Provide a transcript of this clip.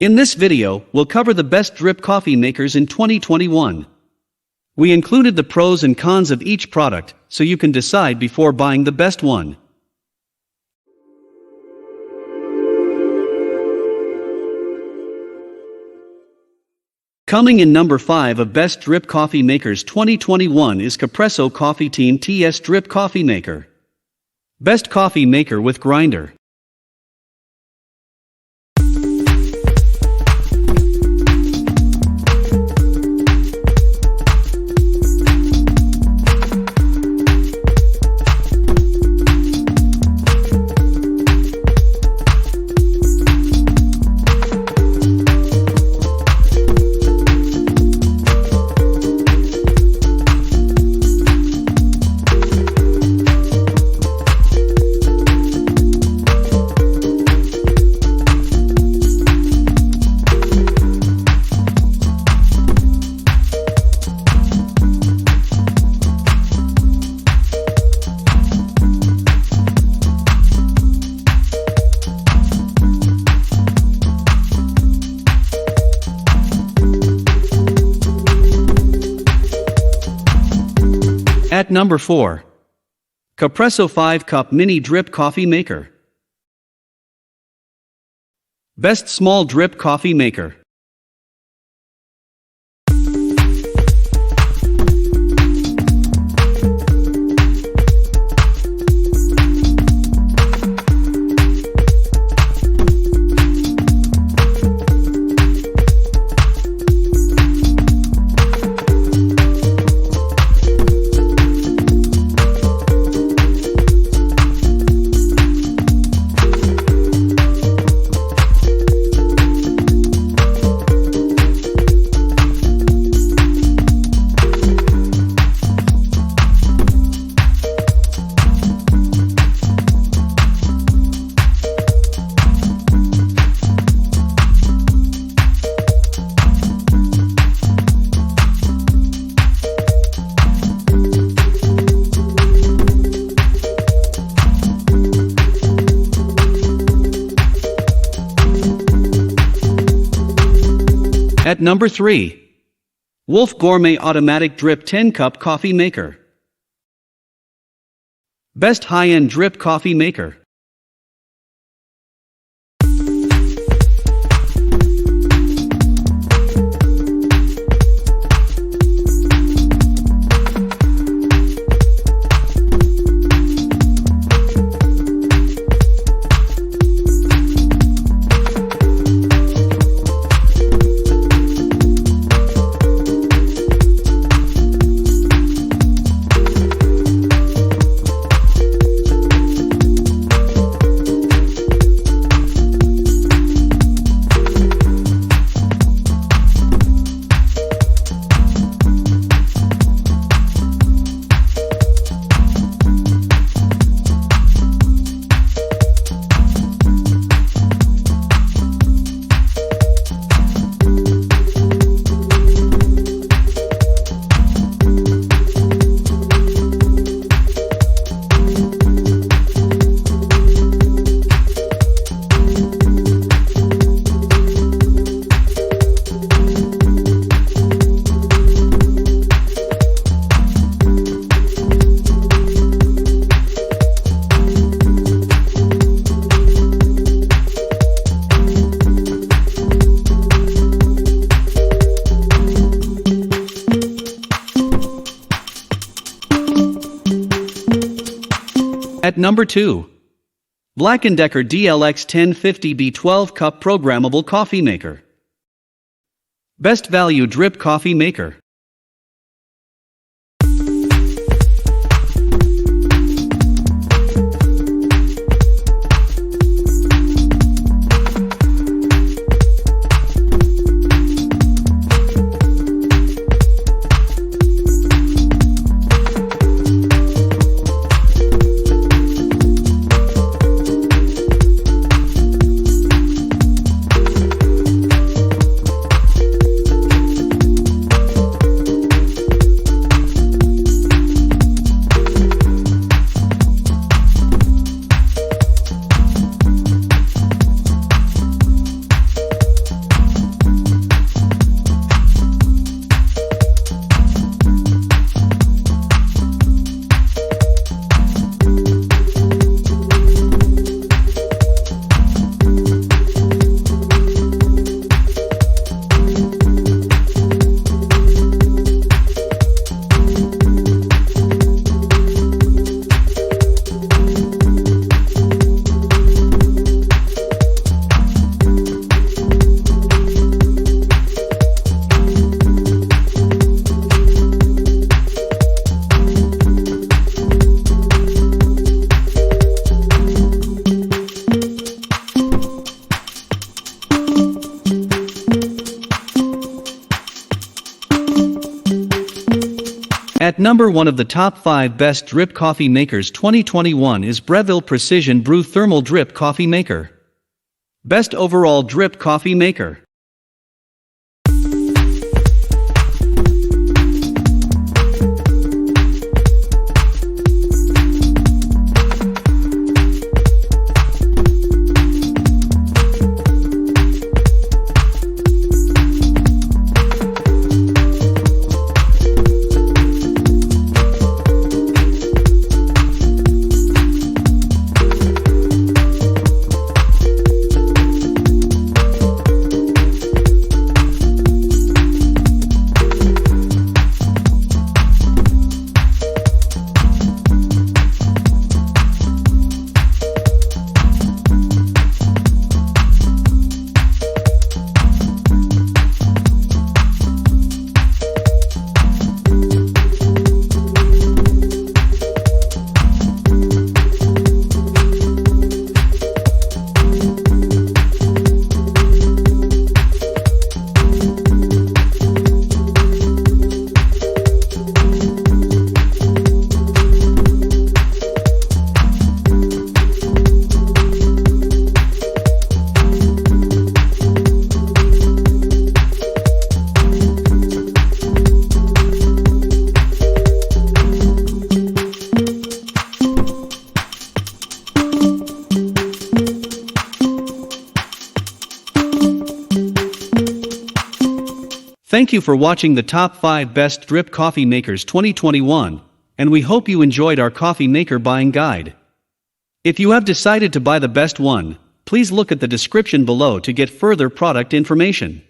In this video, we'll cover the best drip coffee makers in 2021. We included the pros and cons of each product, so you can decide before buying the best one. Coming in number 5 of Best Drip Coffee Makers 2021 is Capresso Coffee Team TS Drip Coffee Maker. Best coffee maker with grinder. At number 4. Capresso 5-Cup Mini Drip Coffee Maker. Best Small Drip Coffee Maker. At number 3. Wolf Gourmet Automatic Drip 10-Cup Coffee Maker. Best High-End Drip Coffee Maker. At number 2. Black & Decker DLX 1050B 12-Cup Programmable Coffee Maker. Best Value Drip Coffee Maker. At number 1 of the top 5 best drip coffee makers 2021 is Breville Precision Brew Thermal Drip Coffee Maker. Best overall drip coffee maker. Thank you for watching the top 5 best drip coffee makers 2021, and we hope you enjoyed our coffee maker buying guide. If you have decided to buy the best one, please look at the description below to get further product information.